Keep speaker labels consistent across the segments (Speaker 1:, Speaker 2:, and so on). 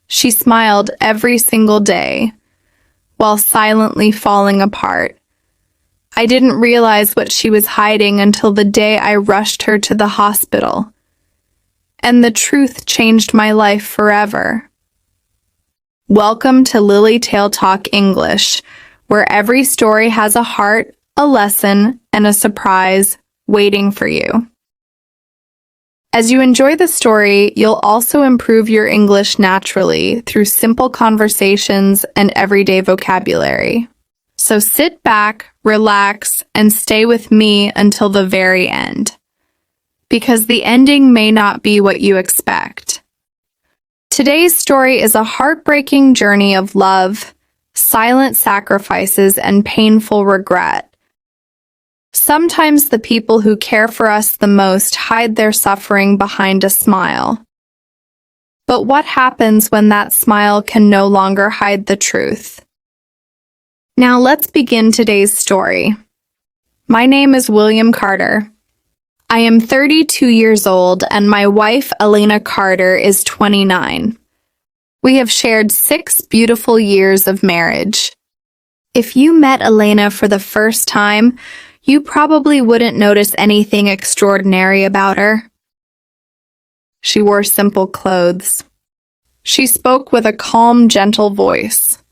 Speaker 1: She smiled every single day, while silently falling apart. I didn't realize what she was hiding until the day I rushed her to the hospital. And the truth changed my life forever. Welcome to Lily Tale Talk English, where every story has a heart, a lesson, and a surprise waiting for you. As you enjoy the story, you'll also improve your English naturally through simple conversations and everyday vocabulary. So sit back, relax, and stay with me until the very end, because the ending may not be what you expect. Today's story is a heartbreaking journey of love, silent sacrifices, and painful regret. Sometimes the people who care for us the most hide their suffering behind a smile. But what happens when that smile can no longer hide the truth? Now let's begin today's story. My name is William Carter. I am 32 years old and my wife, Elena Carter, is 29. We have shared 6 beautiful years of marriage. If you met Elena for the first time, you probably wouldn't notice anything extraordinary about her. She wore simple clothes. She spoke with a calm, gentle voice.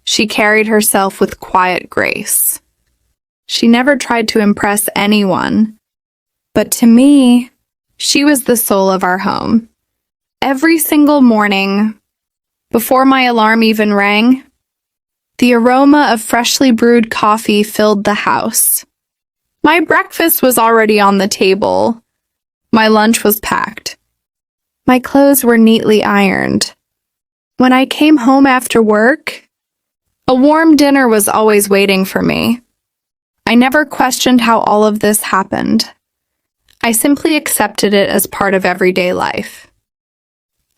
Speaker 1: She carried herself with quiet grace. She never tried to impress anyone. But to me, she was the soul of our home. Every single morning, before my alarm even rang, the aroma of freshly brewed coffee filled the house. My breakfast was already on the table. My lunch was packed. My clothes were neatly ironed. When I came home after work, a warm dinner was always waiting for me. I never questioned how all of this happened. I simply accepted it as part of everyday life.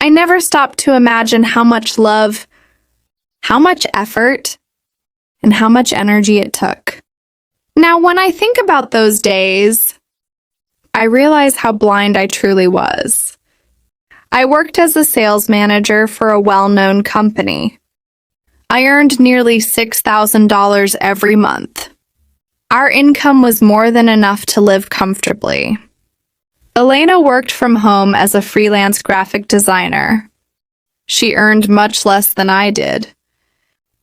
Speaker 1: I never stopped to imagine how much love, how much effort, and how much energy it took. Now, when I think about those days, I realize how blind I truly was. I worked as a sales manager for a well-known company. I earned nearly $6,000 every month. Our income was more than enough to live comfortably. Elena worked from home as a freelance graphic designer. She earned much less than I did.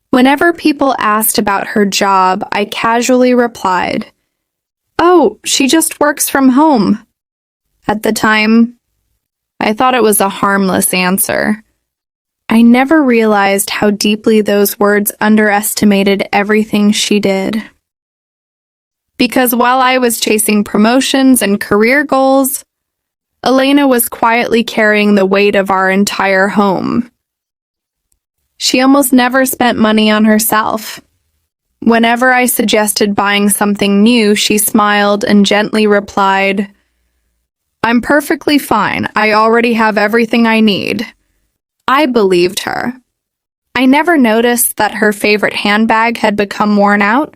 Speaker 1: Whenever people asked about her job, I casually replied, "Oh, she just works from home." At the time, I thought it was a harmless answer. I never realized how deeply those words underestimated everything she did. Because while I was chasing promotions and career goals, Elena was quietly carrying the weight of our entire home. She almost never spent money on herself. Whenever I suggested buying something new, she smiled and gently replied, "I'm perfectly fine. I already have everything I need." I believed her. I never noticed that her favorite handbag had become worn out.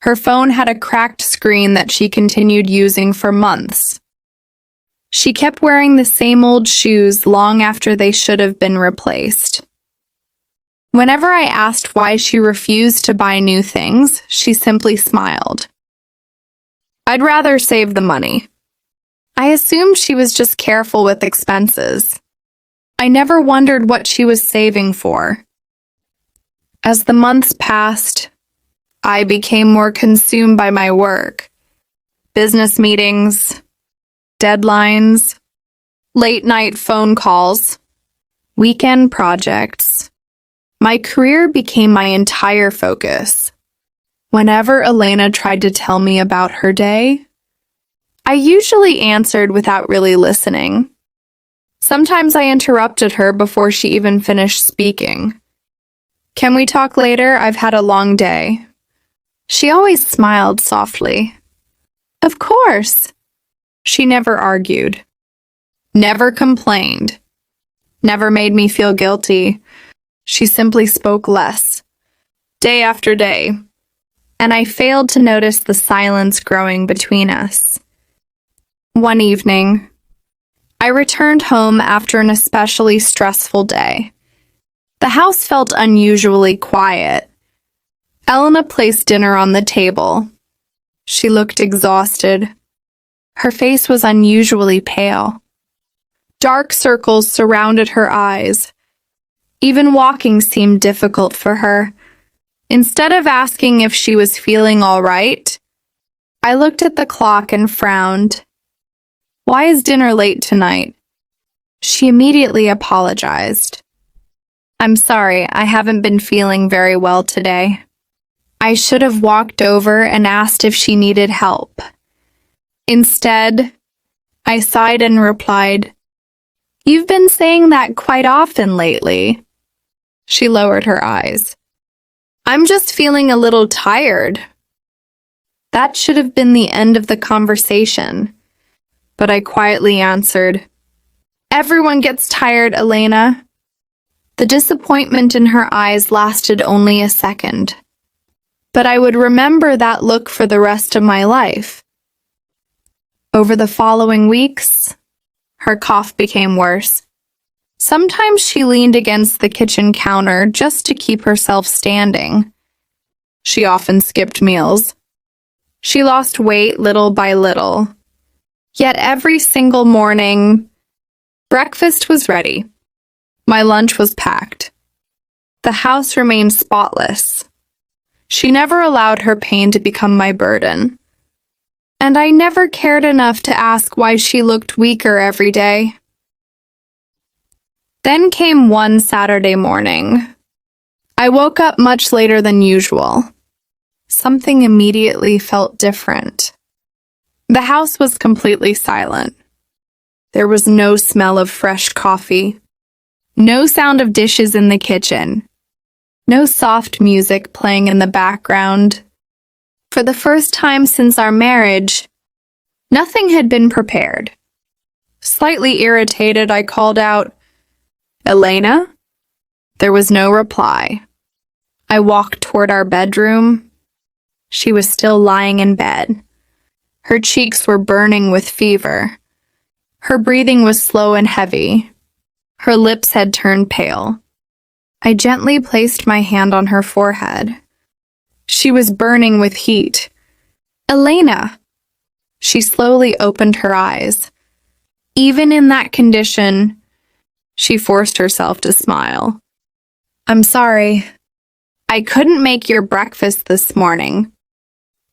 Speaker 1: Her phone had a cracked screen that she continued using for months. She kept wearing the same old shoes long after they should have been replaced. Whenever I asked why she refused to buy new things, she simply smiled. "I'd rather save the money." I assumed she was just careful with expenses. I never wondered what she was saving for. As the months passed, I became more consumed by my work, business meetings, deadlines, late-night phone calls, weekend projects. My career became my entire focus. Whenever Elena tried to tell me about her day, I usually answered without really listening. Sometimes I interrupted her before she even finished speaking. "Can we talk later? I've had a long day." She always smiled softly. "Of course." She never argued, never complained, never made me feel guilty. She simply spoke less, day after day, and I failed to notice the silence growing between us. One evening, I returned home after an especially stressful day. The house felt unusually quiet. Elena placed dinner on the table. She looked exhausted. Her face was unusually pale. Dark circles surrounded her eyes. Even walking seemed difficult for her. Instead of asking if she was feeling all right, I looked at the clock and frowned. "Why is dinner late tonight?" She immediately apologized. "I'm sorry, I haven't been feeling very well today." I should have walked over and asked if she needed help. Instead, I sighed and replied, "You've been saying that quite often lately." She lowered her eyes. "I'm just feeling a little tired." That should have been the end of the conversation, but I quietly answered, "Everyone gets tired, Elena." The disappointment in her eyes lasted only a second, but I would remember that look for the rest of my life. Over the following weeks, her cough became worse. Sometimes she leaned against the kitchen counter just to keep herself standing. She often skipped meals. She lost weight little by little. Yet every single morning, breakfast was ready. My lunch was packed. The house remained spotless. She never allowed her pain to become my burden. And I never cared enough to ask why she looked weaker every day. Then came one Saturday morning. I woke up much later than usual. Something immediately felt different. The house was completely silent. There was no smell of fresh coffee, no sound of dishes in the kitchen, no soft music playing in the background. For the first time since our marriage, nothing had been prepared. Slightly irritated, I called out, "Elena?" There was no reply. I walked toward our bedroom. She was still lying in bed. Her cheeks were burning with fever. Her breathing was slow and heavy. Her lips had turned pale. I gently placed my hand on her forehead. She was burning with heat. "Elena!" She slowly opened her eyes. Even in that condition, she forced herself to smile. "I'm sorry. I couldn't make your breakfast this morning."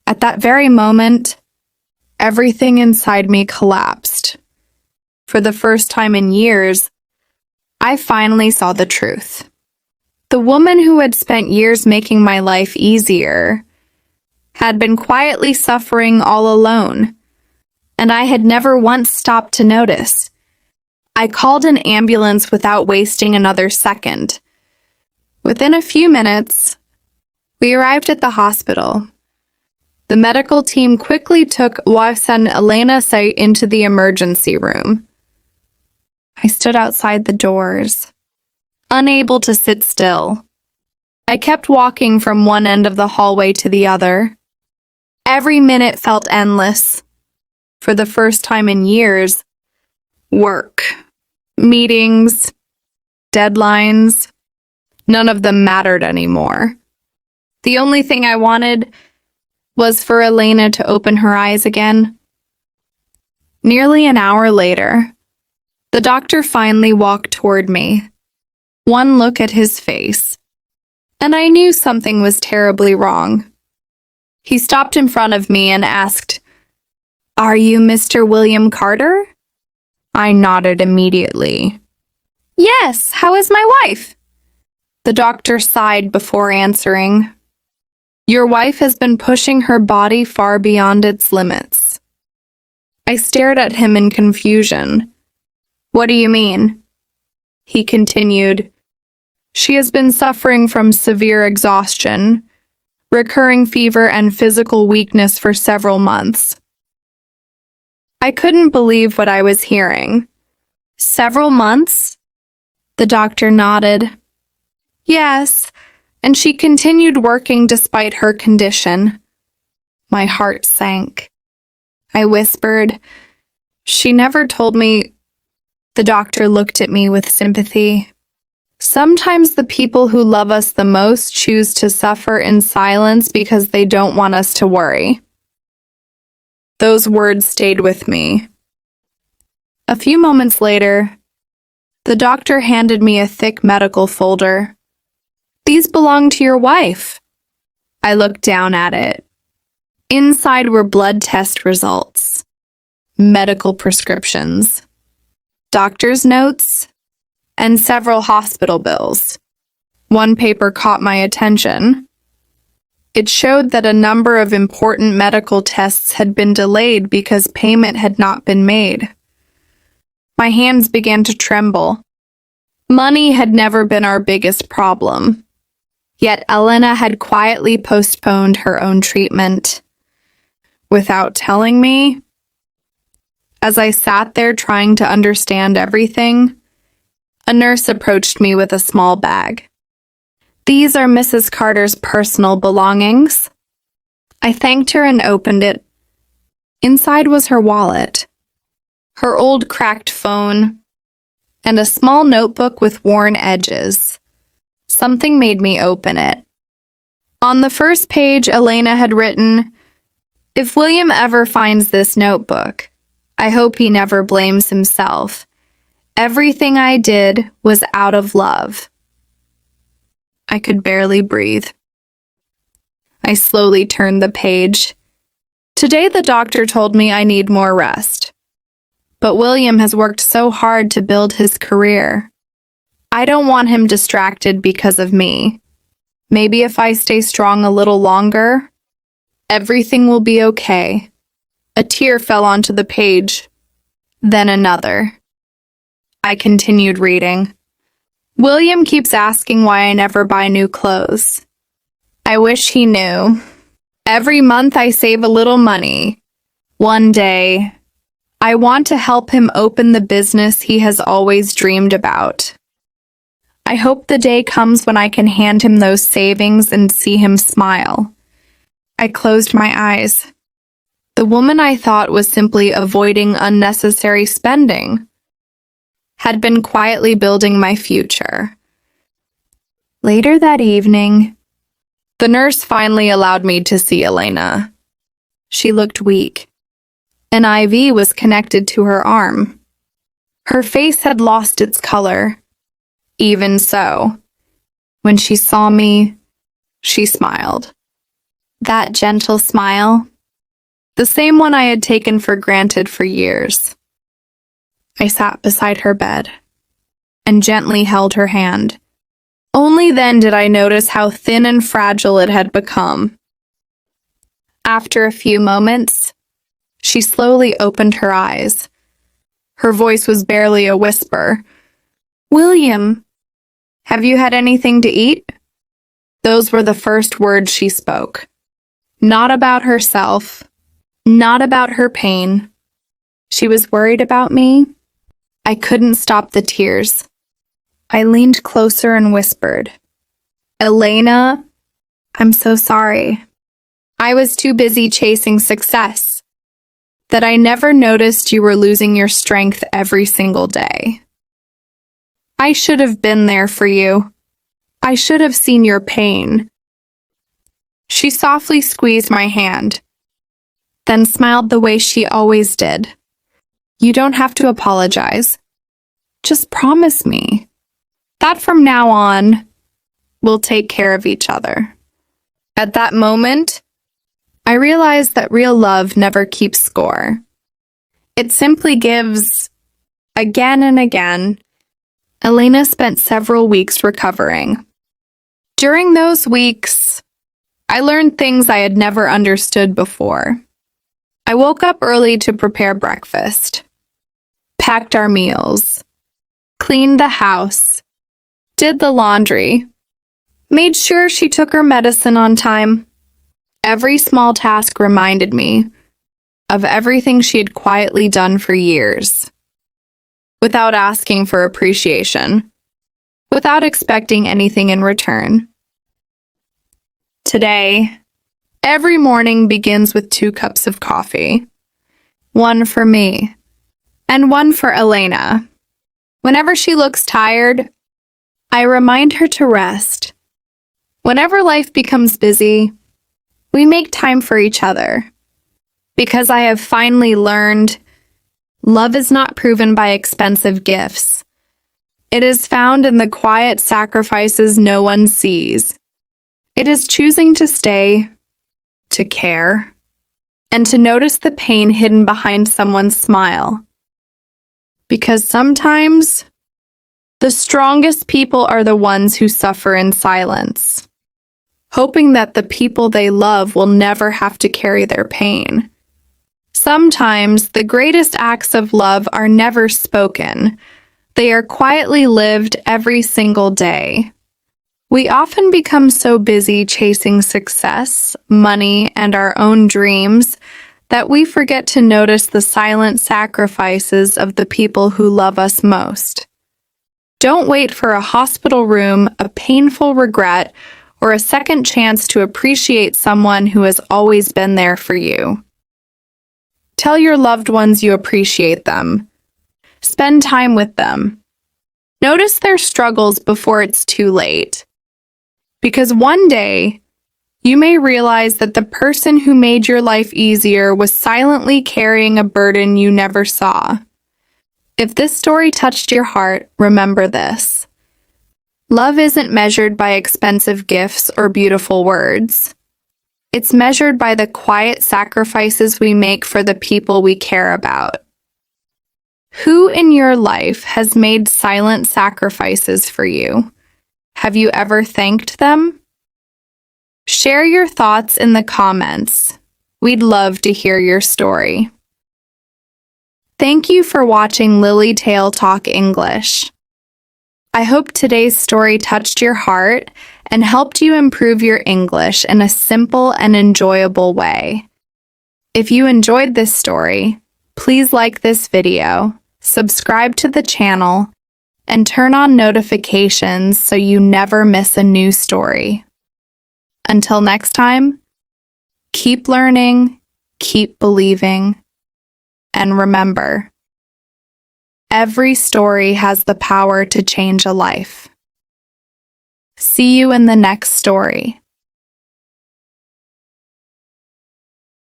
Speaker 1: At that very moment, everything inside me collapsed. For the first time in years, I finally saw the truth. The woman who had spent years making my life easier had been quietly suffering all alone, and I had never once stopped to notice. I called an ambulance without wasting another second. Within a few minutes, we arrived at the hospital. The medical team quickly took Wasan Elena into the emergency room. I stood outside the doors, unable to sit still. I kept walking from one end of the hallway to the other. Every minute felt endless. For the first time in years, work, meetings, deadlines, none of them mattered anymore. The only thing I wanted was for Elena to open her eyes again. Nearly an hour later, the doctor finally walked toward me. One look at his face, and I knew something was terribly wrong. He stopped in front of me and asked, "Are you Mr. William Carter?" I nodded immediately. "Yes, how is my wife?" The doctor sighed before answering, "Your wife has been pushing her body far beyond its limits." I stared at him in confusion. "What do you mean?" He continued, "She has been suffering from severe exhaustion, recurring fever, and physical weakness for several months." I couldn't believe what I was hearing. "Several months?" The doctor nodded. "Yes, and she continued working despite her condition." My heart sank. I whispered, "She never told me The doctor looked at me with sympathy. Sometimes the people who love us the most choose to suffer in silence because they don't want us to worry. Those words stayed with me. A few moments later, the doctor handed me a thick medical folder. "These belong to your wife." I looked down at it. Inside were blood test results, medical prescriptions, doctor's notes, and several hospital bills. One paper caught my attention. It showed that a number of important medical tests had been delayed because payment had not been made. My hands began to tremble. Money had never been our biggest problem. Yet Elena had quietly postponed her own treatment. Without telling me, as I sat there trying to understand everything, a nurse approached me with a small bag. "These are Mrs. Carter's personal belongings." I thanked her and opened it. Inside was her wallet, her old cracked phone, and a small notebook with worn edges. Something made me open it. On the first page, Elena had written, "If William ever finds this notebook, I hope he never blames himself. Everything I did was out of love." I could barely breathe. I slowly turned the page. Today the doctor told me I need more rest. But William has worked so hard to build his career. I don't want him distracted because of me. Maybe if I stay strong a little longer, everything will be okay. A tear fell onto the page, then another. I continued reading. "William keeps asking why I never buy new clothes. I wish he knew. Every month I save a little money. One day, I want to help him open the business he has always dreamed about. I hope the day comes when I can hand him those savings and see him smile." I closed my eyes. The woman I thought was simply avoiding unnecessary spending had been quietly building my future. Later that evening, the nurse finally allowed me to see Elena. She looked weak. An IV was connected to her arm. Her face had lost its color. Even so, when she saw me, she smiled. That gentle smile, the same one I had taken for granted for years. I sat beside her bed and gently held her hand. Only then did I notice how thin and fragile it had become. After a few moments, she slowly opened her eyes. Her voice was barely a whisper. "William, have you had anything to eat?" Those were the first words she spoke. Not about herself, not about her pain. She was worried about me. I couldn't stop the tears. I leaned closer and whispered, "Elena, I'm so sorry. I was too busy chasing success that I never noticed you were losing your strength every single day. I should have been there for you. I should have seen your pain." She softly squeezed my hand, then smiled the way she always did. "You don't have to apologize. Just promise me that from now on, we'll take care of each other." At that moment, I realized that real love never keeps score. It simply gives again and again. Elena spent several weeks recovering. During those weeks, I learned things I had never understood before. I woke up early to prepare breakfast, packed our meals, cleaned the house, did the laundry, made sure she took her medicine on time. Every small task reminded me of everything she had quietly done for years, without asking for appreciation, without expecting anything in return. Today, every morning begins with 2 cups of coffee, one for me and one for Elena. Whenever she looks tired, I remind her to rest. Whenever life becomes busy, we make time for each other. Because I have finally learned, love is not proven by expensive gifts. It is found in the quiet sacrifices no one sees. It is choosing to stay, to care, and to notice the pain hidden behind someone's smile. Because sometimes, the strongest people are the ones who suffer in silence, hoping that the people they love will never have to carry their pain. Sometimes, the greatest acts of love are never spoken. They are quietly lived every single day. We often become so busy chasing success, money, and our own dreams that we forget to notice the silent sacrifices of the people who love us most. Don't wait for a hospital room, a painful regret, or a second chance to appreciate someone who has always been there for you. Tell your loved ones you appreciate them. Spend time with them. Notice their struggles before it's too late. Because one day, you may realize that the person who made your life easier was silently carrying a burden you never saw. If this story touched your heart, remember this. Love isn't measured by expensive gifts or beautiful words. It's measured by the quiet sacrifices we make for the people we care about. Who in your life has made silent sacrifices for you? Have you ever thanked them? Share your thoughts in the comments. We'd love to hear your story. Thank you for watching Lily Tale Talk English. I hope today's story touched your heart and helped you improve your English in a simple and enjoyable way. If you enjoyed this story, please like this video, subscribe to the channel, and turn on notifications so you never miss a new story. Until next time, keep learning, keep believing, and remember, every story has the power to change a life. See you in the next story.